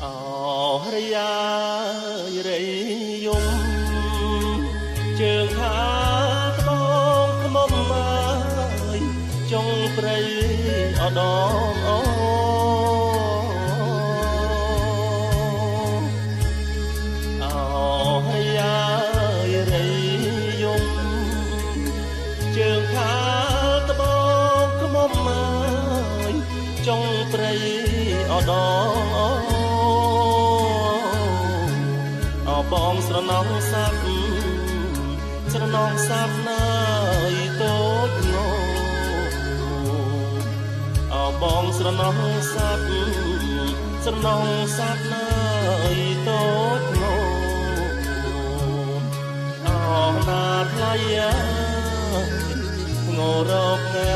អរយារៃយំជើងខាត្បូងខ្មុំអើយចុងព្រៃអដងអូអរយារៃយំជើងខាត្បូងខ្មុំអើយចុងព្រៃអដងអូបងស្រណងសាប់ស្រណងសាប់ណើយតូចងោអបងស្រណងសាប់ស្រណងសាប់ណើយតូចងោអណាថ្លៃងោរកថ្ងៃ